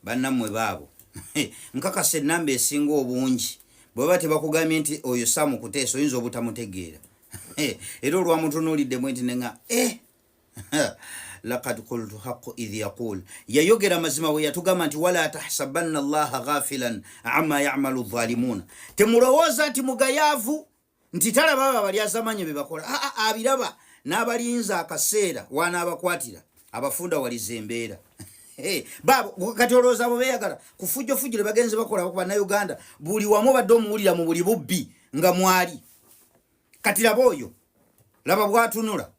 Bannammwe baabo nkakasa ennamba esinga obungi bwe baba tebakugambye nti oyo Samu Kuteesa oyinza obutamutegeera era olwamutunuuliddemu nti nenga laqad qultu haqqu idh yaqul yayogera mazima bwe yatugamba nti wala tahsabanna allaha ghafilan amma ya'malu adh-dhalimun temulowooza nti mugayaavu nti talaba abo bali azamanye be bakola abiraba n'abalinza akaseera wanaabakwatira abafunda waliza embeera babo kati olowooza abo beeyagala kufujjofujjire bagenzi bakola ku bannayuganda buli wamu badde omuwulira mu buli bubbi nga mwali kati laba oyo laba bwatunula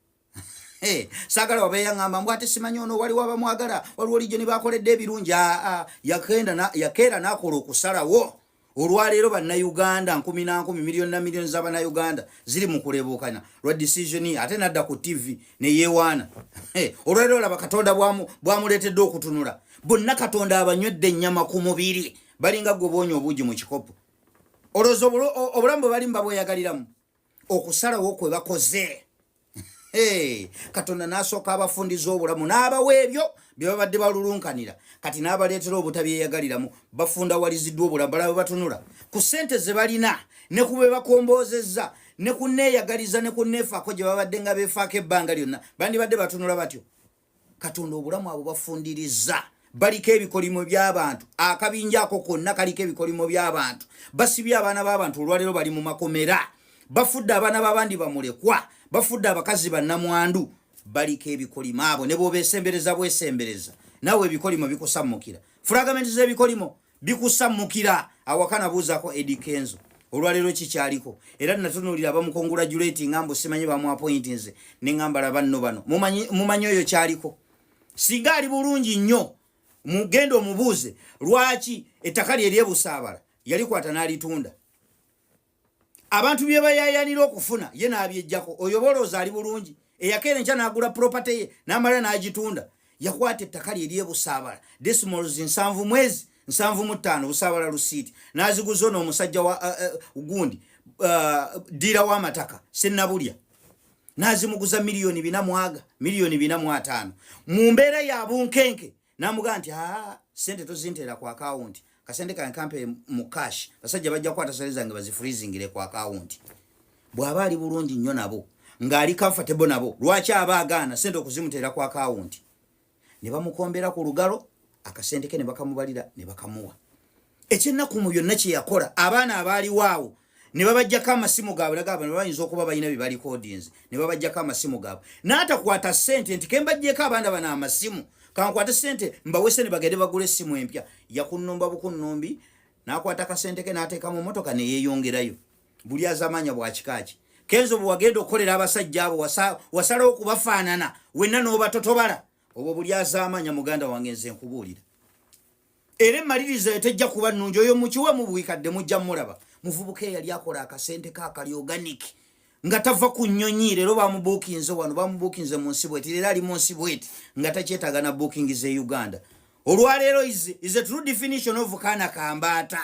saagala wabeeyaŋŋamba mbw ate simanyi ono waliwo abamwagala waliwo lijjo ne bakoledde ebirungi yakeera n'akola okusalawo olwaleero bannayuganda 10 miliyoni na miliyoni z'abannayuganda ziri mu kulebuukana lwa decision ate nadda ku TV ne yeewaana olwaleero laba katonda bwamuleetedde okutunula bonna katonda abanywedde ennyama ku mubiri balinga gwe boonya obuugi mu kikopo olowooza obulamu bwe bali mbabweyagaliramu okusalawo kwe bakoze katonda n'asooka abafundiza obulamu n'abawa ebyo bye babadde balulunkanira kati n'abaleetera obutabyeyagaliramu bafunda waliziddwa obulamu balaba batunula ku ssente ze balina ne ku be bakomboozezza ne ku neeyagaliza ne ku neefaako gye babadde nga beefaako ebbanga lyonna bandibadde batunula batyo katonda obulamu abo bafundiriza baliko ebikolimo by'abantu akabinja ako konna kaliko ebikolimo by'abantu basibye abaana b'abantu olwaleero bali mu makomera bafudde abaana b'abandi bamulekwa bafudde abakazi bannamwandu baliko ebikolimo abo ne bwobeesembereza bwesembereza nawe ebikolimo bikusammukira fulagamenti z'ebikolimo bikusammukira awakana buuzaako Eddie Kenzo olwaleero kikyaliko era natunuulira abamukongulajuleeti ngambo simanyi bamwapointi nze ne ngamba laba nno bano mumanyi oyo kyaliko singa ali bulungi nnyo mugenda omubuuze lwaki ettaka lye eryebusaabala yalikwata n'alitunda abantu bye bayayanira okufuna ye n'abyejjako oyo bolooza ali bulungi eyakeera enkya n'agula property ye n'amala n'agitunda yakwata ettaka lye eryebusaabala decimals 7 mwezi 75 busaabala lusiiti n'aziguza ono omusajja wa gundi dira w'amataka sennabulya n'azimuguza miliyoni 4 mwaga miliyoni 4.5 mu mbeera ya bunkenke n'amugamba nti sente tozinteera ku akawunti kasente kankampe mu cash basajja bajja kwata sale zange bazifreezingire ku akawunti bw'aba ali bulungi nnyo nabo ng'ali comfortable nabo lwaki aba agaana sente okuzimuteera ku akawunti ne bamukombera ku lugalo akasente ke ne bakamubalira ne bakamuwa ekyennaku mu byonna kye yakola abaana abaali waawo ne babajjako amasimu gaabwe nagaba ne bayinza okuba balina bye bali codings ne babajjako amasimu gaabwe n'atakwata sente nti kembajjeko abaana bano amasimu kankwata sente mbawese ne bagende bagule simu empya yakunnumba bukunnumbi n'akwata kasente ke n'ateeka mu motoka ne yeeyongerayo buli azamanya bwakikaaki Kenzo bwe wagenda okukolera abasajja abo wasalawo okubafaanana wenna n'obatotobala obwo buli azamanya muganda wange nze nkubuulira era emmaliriza yo tejja kuba nnungi oyo mukiwe mu bwikadde mujja mulaba muvubuka eyali akola akasente kaakali organic nga tava ku nnyonyi leero bamubuukinze wano bamubuukinze mu nsi bweti leero ali mu nsi bweti nga takyetaaga na booking ze Uganda olwaleero is a true definition of kaana kambaata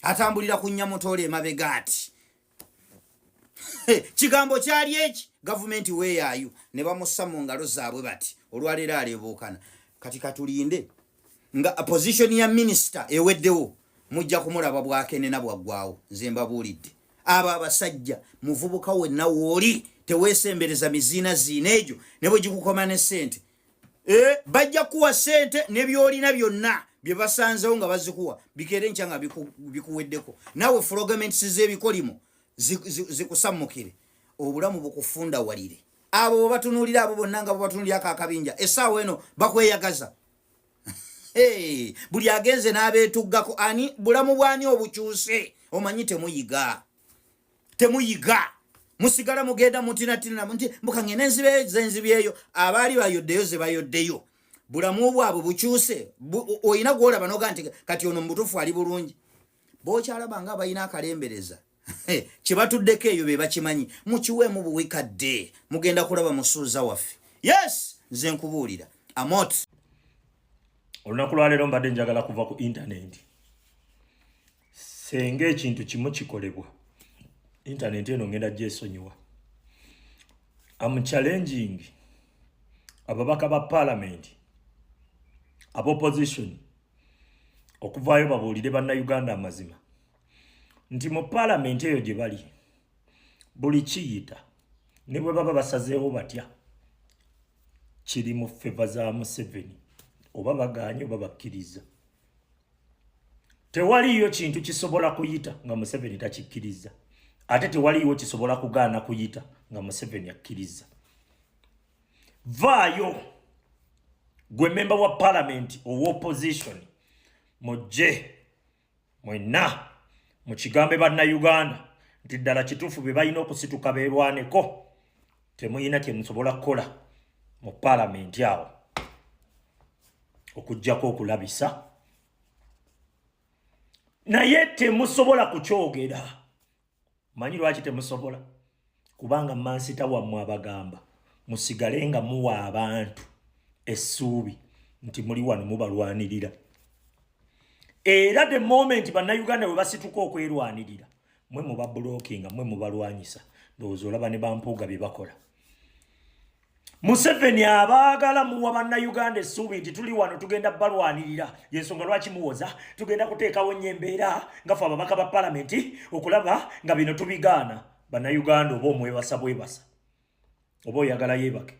atambulira ku nnyamutoola emabega ati kigambo kyali eki gavumenti weeyaayo ne bamussa mu ngalo zaabwe bati olwaleero aleebuukana kati katulinde nga position ya minister eweddewo mujja kumulaba bwakenena bwaggwawo nze mbabuulidde abo abasajja muvubuka wenna wooli teweesembereza miziina ziina egyo ne bwe gikukoma ne ssente bajja kuwa ssente ne byolina byonna bye basanzewo nga bazikuwa bikeere nkya nga bikuweddeko naawe frogaments z'ebikolimo zikusammukire obulamu bukufunda walire abo bwe batunuulira abo bonna nga bwe batunuuliako akabinja essaawa eno bakweyagaza buli agenze n'abeetuggako ani bulamu bwani obukyuse omanyi temuyiga musigala mugenda mutinatina nti mukangene enzibyeyo abaali bayoddeyo ze bayoddeyo bulamu bwabwe bukyuse oyina gwolaba noga nti kati ono mubutuufu ali bulungi bokyalaba nga balina akalembereza kyebatuddeko eyo be bakimanyi mukiweemu buwikadde mugenda kulaba musuuza waffe yes nze nkubuulira amot olunaku lwaleero mbadde njagala kuva ku intaneti senga ekintu kimu kikolebwa intaneti eno ngenda gyesonyiwa am challenging ababaka ba parliament opposition okuvaayo babuulire bannayuganda amazima nti mu paalamenti eyo gye bali buli kiyita ne bwe baba basazeewo batya kiri mu feva za Museveni oba bagaanye oba bakkiriza. Tewaliyo kintu kisobola kuyita nga Museveni takikkiriza ate tewaliyo kisobola kugaana kuyita nga Museveni akkiriza. Vaayo gwe member wa parliament owa opposition mujje mwenna mukigambe bannayuganda nti ddala kituufu be balina okusituka beerwaneko temuyina kye musobola kukola mu parliament awo okuggyako okulabisa naye temusobola kukyogera. Manyi lwaki temusobola? Kubanga mansita wammwe abagamba musigale nga muwa abantu essuubi nti muli wano mubalwanirira. Era the moment bannayuganda bwe basituka okwerwanirira mwe muba blocking mwe mubalwanyisa ndowooza olaba ne bampuuga bye bakola. Museveni abaagala muwa bannayuganda essuubi nti tuli wano tugenda balwanirira yensonga lwaki muwoza tugenda kuteekawo nnyo embeera nga ffe ababaka ba paalamenti okulaba nga bino tubigaana. Bannayuganda oba omwebasa bwebasa oba oyagala yeebake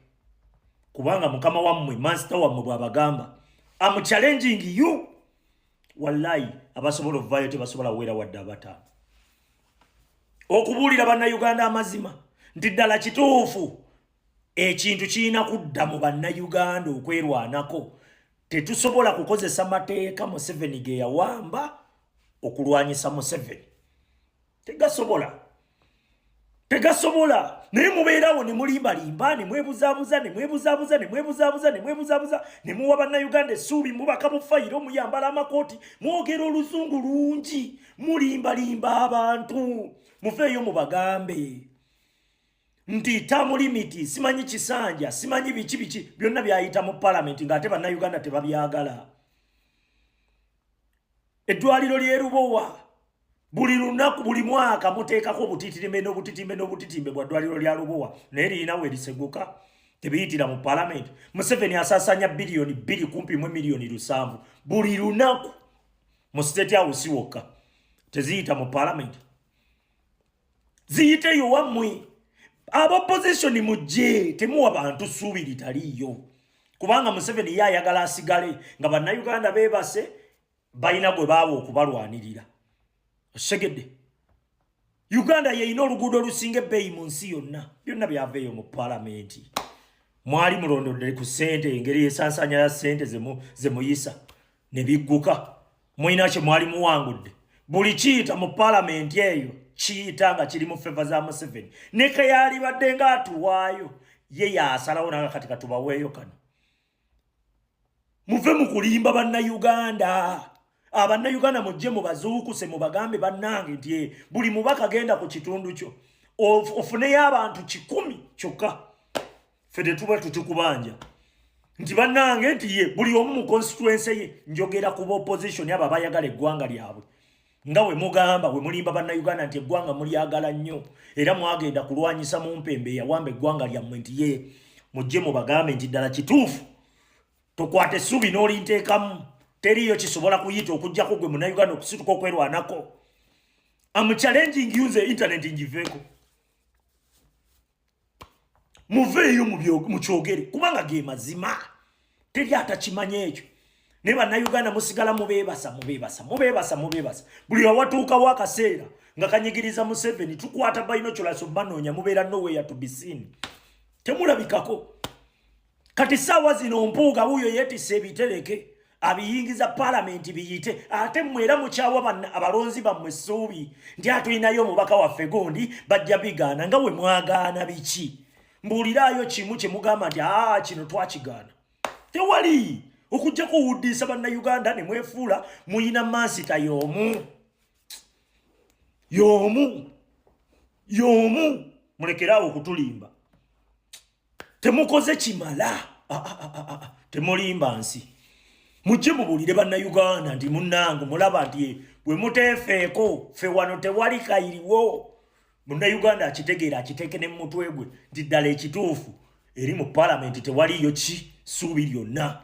kubanga mukama wammwe mansita wammwe bw'abagamba am challenging you. Wallahi abasobola ovaayo tebasobola weera wadde abataano okubuulira bannayuganda amazima nti ddala kituufu ekintu kirina kudda mu bannayuganda okwerwanako. Tetusobola kukozesa mateeka Museveni ge yawamba okulwanyisa Museveni. Tegasobola. Naye mubeerawo ne mulimbalimba ne mwebuzaabuza ne muwa bannayuganda essuubi mubaka mu fayiro muyambala amakooti mwogera oluzungu lungi mulimbalimba abantu. Muveeyo mubagambe nti tamu limiti simanyi kisanja simanyi biki byonna byayita mu parliament ng'ate bannayuganda tebabyagala. Eddwaliro ly'e Lubowa buli lunaku buli mwaka muteekako obutitimbe bwa ddwaliro lya Lubowa naye lirina we liseguka tebiyitira mu parliament. Museveni asaasanya biliyoni 2 kumpi mu miliyoni 7 buli lunaku mu state house wokka teziyita mu parliament. Ziyiteyo wammwe ab'opposition mujje temuwa bantu ssuubi litaliyo kubanga Museveni ye ayagala asigale nga bannayuganda beebase balina gwe baawa okubalwanirira. Segedde Uganda yeyina oluguudo olusinga ebbeeyi mu nsi yonna byonna byaveeyo mu paalamenti. Mwali mulondodde ku ssente engeri y'ensansanya ya ssente ze muyisa ne bigguka mulina kye mwali muwangudde buli kiyita mu paalamenti eyo kiyita nga kiri mu feva za Museveni ne kayali badde ng'atuwaayo ye yaasalawo naga kati katubaweeyo kano. Muve mu kulimba bannayuganda. Abannayuganda mujje mubazuukuse mubagambe bannange nti buli mubaka genda ku kitundu kyo ofuneyo abantu 10 kyokka ffe tetuba tutikubanja nti bannange nti buli omu mu constituency ye njogera ku opposition abo abayagala eggwanga lyabwe nga we mugamba we mulimba bannayuganda nti eggwanga mulyagala nnyo era mwagenda kulwanyisa mu mpembe eyawamba eggwanga lyammwe nti mujje mubagambe nti ddala kituufu tokwate essuubi n'olinteekamu teriyo kisobola kuyita okujjako gwe munnayuganda okusituka okwerwanako. Am challenging yunze internet njiveeko muveeyo mukyogere kubanga ge mazima teri atakimanya ekyo. Ne bannayuganda musigala mubeebasa buli awatuukawo akaseera nga kanyigiriza Museveni tukwata binoculars banoonya mubeera nowhere to be seen temulabikako. Kati saawa zino mpuuga wuyo yeetisse ebitereke abiyingiza parliament biyite ate mwera mukyawa abalonzi bammwe essuubi nti atulinayo omubaka waffe gundi bajja bigaana nga we mwagaana biki. Mbuuliraayo kimu kye mugamba nti kino twakigaana. Tewali okujja kuwuddisa bannayuganda ne mwefuula muyina mansita y'omu mulekeraawo okutulimba. Temukoze kimala temulimba nsi. Mujje mubuulire bannayuganda nti munnange mulaba nti bwe muteefeeko ffe wano tewali kayiriwo. Munnayuganda akitegeera akiteeke ne mutwe gwe nti ddala ekituufu eri mu paalamenti tewaliyo kisuubi lyonna.